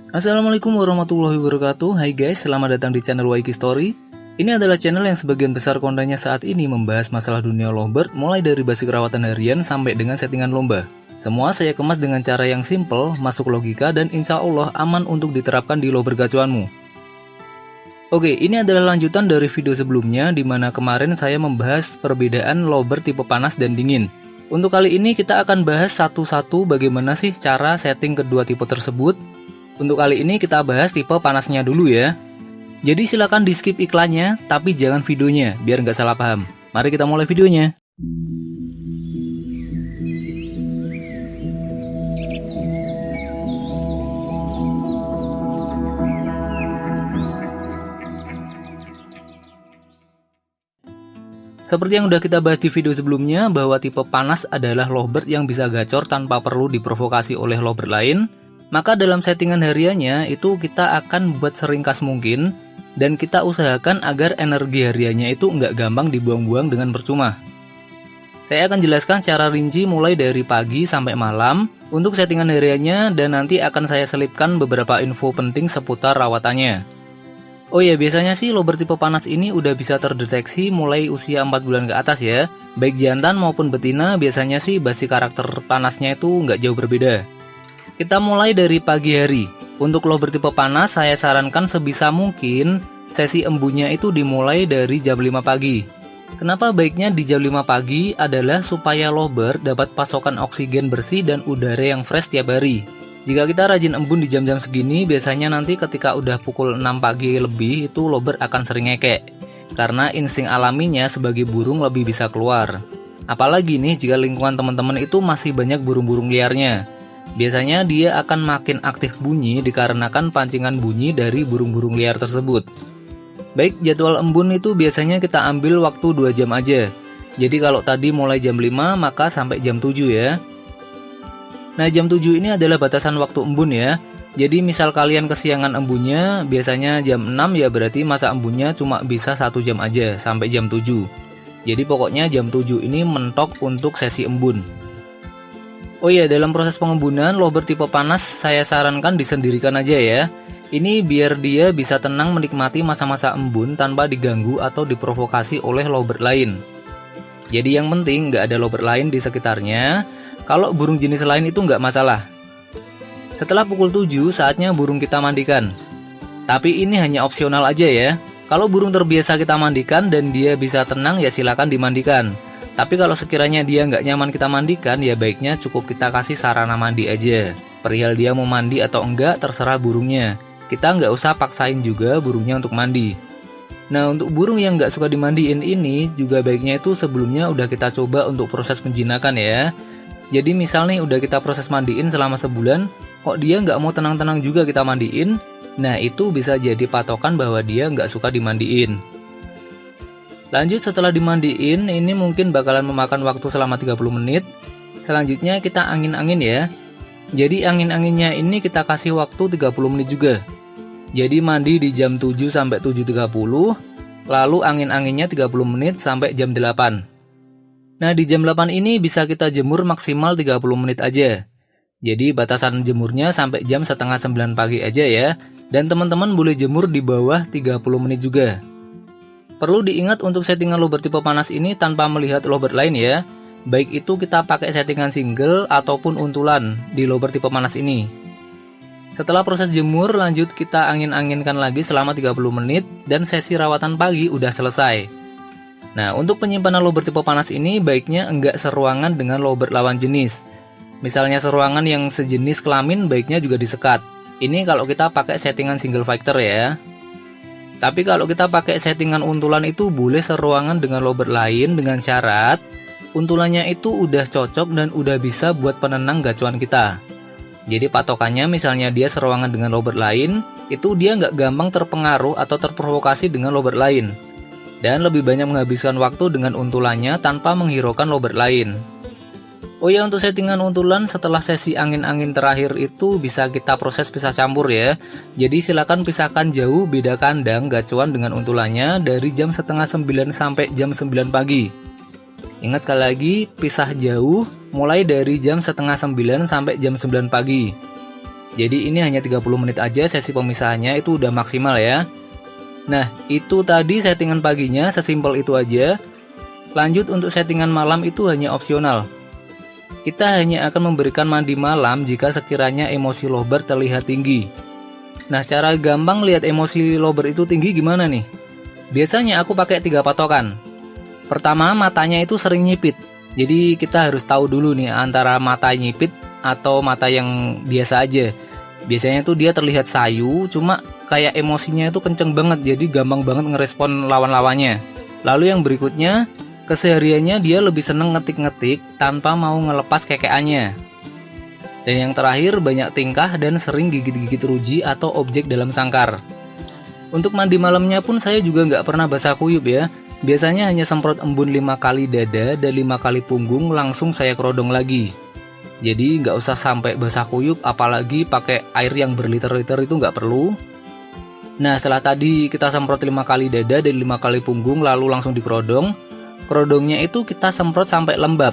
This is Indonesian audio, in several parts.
Assalamualaikum warahmatullahi wabarakatuh. Hai guys, selamat datang di channel YK Story. Ini adalah channel yang sebagian besar kontennya saat ini membahas masalah dunia lovebird, mulai dari basic rawatan harian sampai dengan settingan lomba. Semua saya kemas dengan cara yang simple, masuk logika, dan insya Allah aman untuk diterapkan di lovebird gacuanmu. Oke, ini adalah lanjutan dari video sebelumnya di mana kemarin saya membahas perbedaan lovebird tipe panas dan dingin. Untuk kali ini kita akan bahas satu-satu bagaimana sih cara setting kedua tipe tersebut. Untuk kali ini kita bahas tipe panasnya dulu ya. Jadi silakan di skip iklannya, tapi jangan videonya, biar nggak salah paham. Mari kita mulai videonya. Seperti yang udah kita bahas di video sebelumnya, bahwa tipe panas adalah lovebird yang bisa gacor tanpa perlu diprovokasi oleh lovebird lain. Maka dalam settingan hariannya itu kita akan buat seringkas mungkin, dan kita usahakan agar energi hariannya itu nggak gampang dibuang-buang dengan percuma. Saya akan jelaskan secara rinci mulai dari pagi sampai malam untuk settingan hariannya, dan nanti akan saya selipkan beberapa info penting seputar rawatannya. Oh ya, biasanya sih lovebird tipe panas ini udah bisa terdeteksi mulai usia 4 bulan ke atas ya. Baik jantan maupun betina biasanya sih basi karakter panasnya itu nggak jauh berbeda. Kita mulai dari pagi hari. Untuk lovebird tipe panas, saya sarankan sebisa mungkin sesi embunnya itu dimulai dari jam 5 pagi. Kenapa baiknya di jam 5 pagi adalah supaya lovebird dapat pasokan oksigen bersih dan udara yang fresh tiap hari. Jika kita rajin embun di jam-jam segini, biasanya nanti ketika udah pukul 6 pagi lebih itu lovebird akan sering ngekek. Karena insting alaminya sebagai burung lebih bisa keluar. Apalagi nih jika lingkungan teman-teman itu masih banyak burung-burung liarnya. Biasanya dia akan makin aktif bunyi dikarenakan pancingan bunyi dari burung-burung liar tersebut. Baik, jadwal embun itu biasanya kita ambil waktu 2 jam aja. Jadi kalau tadi mulai jam 5 maka sampai jam 7 ya. Nah, jam 7 ini adalah batasan waktu embun ya. Jadi misal kalian kesiangan embunnya, biasanya jam 6 ya berarti masa embunnya cuma bisa 1 jam aja sampai jam 7. Jadi pokoknya jam 7 ini mentok untuk sesi embun. Oh iya, dalam proses pengembunan lovebird tipe panas saya sarankan disendirikan aja ya. Ini biar dia bisa tenang menikmati masa-masa embun tanpa diganggu atau diprovokasi oleh lovebird lain. Jadi yang penting nggak ada lovebird lain di sekitarnya. Kalau burung jenis lain itu nggak masalah. Setelah pukul 7 saatnya burung kita mandikan. Tapi ini hanya opsional aja ya. Kalau burung terbiasa kita mandikan dan dia bisa tenang ya silakan dimandikan. Tapi kalau sekiranya dia nggak nyaman kita mandikan, ya baiknya cukup kita kasih sarana mandi aja. Perihal dia mau mandi atau enggak, terserah burungnya. Kita nggak usah paksain juga burungnya untuk mandi. Nah, untuk burung yang nggak suka dimandiin ini, juga baiknya itu sebelumnya udah kita coba untuk proses penjinakan ya. Jadi misal nih udah kita proses mandiin selama sebulan, kok dia nggak mau tenang-tenang juga kita mandiin, nah itu bisa jadi patokan bahwa dia nggak suka dimandiin. Lanjut setelah dimandiin, ini mungkin bakalan memakan waktu selama 30 menit. Selanjutnya kita angin-angin ya. Jadi angin-anginnya ini kita kasih waktu 30 menit juga. Jadi mandi di jam 7 sampai 7.30, lalu angin-anginnya 30 menit sampai jam 8. Nah, di jam 8 ini bisa kita jemur maksimal 30 menit aja. Jadi batasan jemurnya sampai jam setengah 9 pagi aja ya. Dan teman-teman boleh jemur di bawah 30 menit juga. Perlu diingat untuk settingan lovebird tipe panas ini tanpa melihat lovebird lain ya. Baik itu kita pakai settingan single ataupun untulan di lovebird tipe panas ini. Setelah proses jemur, lanjut kita angin-anginkan lagi selama 30 menit dan sesi rawatan pagi udah selesai. Nah, untuk penyimpanan lovebird tipe panas ini baiknya enggak seruangan dengan lovebird lawan jenis. Misalnya seruangan yang sejenis kelamin baiknya juga disekat. Ini kalau kita pakai settingan single factor ya. Tapi kalau kita pakai settingan untulan itu boleh seruangan dengan lovebird lain dengan syarat untulannya itu udah cocok dan udah bisa buat penenang gacuan kita. Jadi patokannya misalnya dia seruangan dengan lovebird lain, itu dia nggak gampang terpengaruh atau terprovokasi dengan lovebird lain. Dan lebih banyak menghabiskan waktu dengan untulannya tanpa menghiraukan lovebird lain. Oh ya, untuk settingan untulan setelah sesi angin-angin terakhir itu bisa kita proses pisah campur ya. Jadi silakan pisahkan jauh beda kandang gacuan dengan untulannya dari jam setengah 9 sampai jam 9 pagi. Ingat sekali lagi, pisah jauh mulai dari jam setengah 9 sampai jam 9 pagi. Jadi ini hanya 30 menit aja sesi pemisahannya, itu udah maksimal ya. Nah, itu tadi settingan paginya, sesimpel itu aja. Lanjut untuk settingan malam itu hanya opsional. Kita hanya akan memberikan mandi malam jika sekiranya emosi lovebird terlihat tinggi. Nah, cara gampang lihat emosi lovebird itu tinggi gimana nih? Biasanya aku pakai 3 patokan. Pertama, matanya itu sering nyipit. Jadi kita harus tahu dulu nih antara mata nyipit atau mata yang biasa aja. Biasanya tuh dia terlihat sayu, cuma kayak emosinya itu kenceng banget, jadi gampang banget ngerespon lawan-lawannya. Lalu yang berikutnya, kesehariannya dia lebih seneng ngetik-ngetik tanpa mau ngelepas kekeannya. Dan yang terakhir, banyak tingkah dan sering gigit-gigit ruji atau objek dalam sangkar. Untuk mandi malamnya pun saya juga nggak pernah basah kuyup ya. Biasanya hanya semprot embun 5 kali dada dan 5 kali punggung, langsung saya kerodong lagi. Jadi nggak usah sampai basah kuyup, apalagi pakai air yang berliter-liter itu nggak perlu. Nah, setelah tadi kita semprot 5 kali dada dan 5 kali punggung, lalu langsung dikerodong. Kerodongnya itu kita semprot sampai lembab.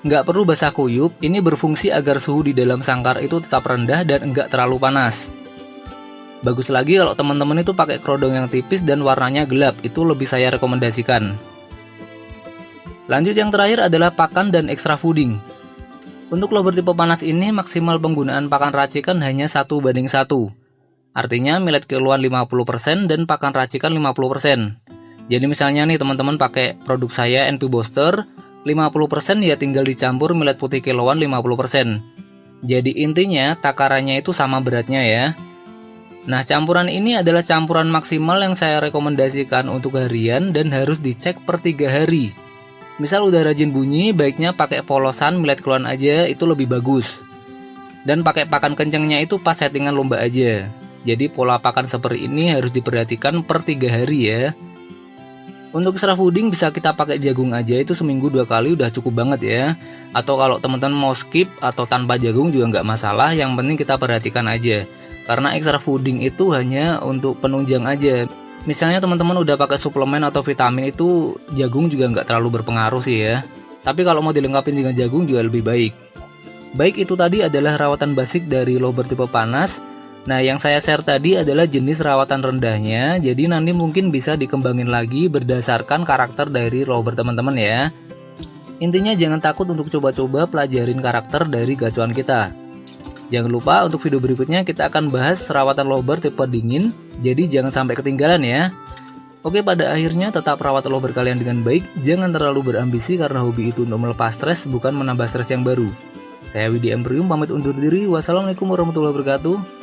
Nggak perlu basah kuyup, ini berfungsi agar suhu di dalam sangkar itu tetap rendah dan nggak terlalu panas. Bagus lagi kalau teman-teman itu pakai kerodong yang tipis dan warnanya gelap, itu lebih saya rekomendasikan. Lanjut yang terakhir adalah pakan dan extra fooding. Untuk lovebird tipe panas ini maksimal penggunaan pakan racikan hanya 1:1. Artinya millet kiloan 50% dan pakan racikan 50%. Jadi misalnya nih teman-teman pakai produk saya NP Booster, 50% ya tinggal dicampur millet putih kiloan 50%. Jadi intinya takarannya itu sama beratnya ya. Nah, campuran ini adalah campuran maksimal yang saya rekomendasikan untuk harian dan harus dicek per 3 hari. Misal udah rajin bunyi, baiknya pakai polosan millet kiloan aja, itu lebih bagus. Dan pakai pakan kencengnya itu pas settingan lomba aja. Jadi pola pakan seperti ini harus diperhatikan per 3 hari ya. Untuk extra fooding bisa kita pakai jagung aja, itu seminggu 2 kali udah cukup banget ya. Atau kalau teman-teman mau skip atau tanpa jagung juga nggak masalah, yang penting kita perhatikan aja. Karena extra fooding itu hanya untuk penunjang aja. Misalnya teman-teman udah pakai suplemen atau vitamin, itu jagung juga nggak terlalu berpengaruh sih ya. Tapi kalau mau dilengkapi dengan jagung juga lebih baik. Baik, itu tadi adalah rawatan basic dari lovebird tipe panas. Nah, yang saya share tadi adalah jenis rawatan rendahnya. Jadi nanti mungkin bisa dikembangin lagi berdasarkan karakter dari lovebird teman-teman ya. Intinya jangan takut untuk coba-coba pelajarin karakter dari gacuan kita. Jangan lupa untuk video berikutnya kita akan bahas rawatan lovebird tipe dingin, jadi jangan sampai ketinggalan ya. Oke, pada akhirnya tetap rawat lovebird kalian dengan baik, jangan terlalu berambisi karena hobi itu untuk melepas stres, bukan menambah stres yang baru. Saya Widi Emprium pamit undur diri, wassalamualaikum warahmatullahi wabarakatuh.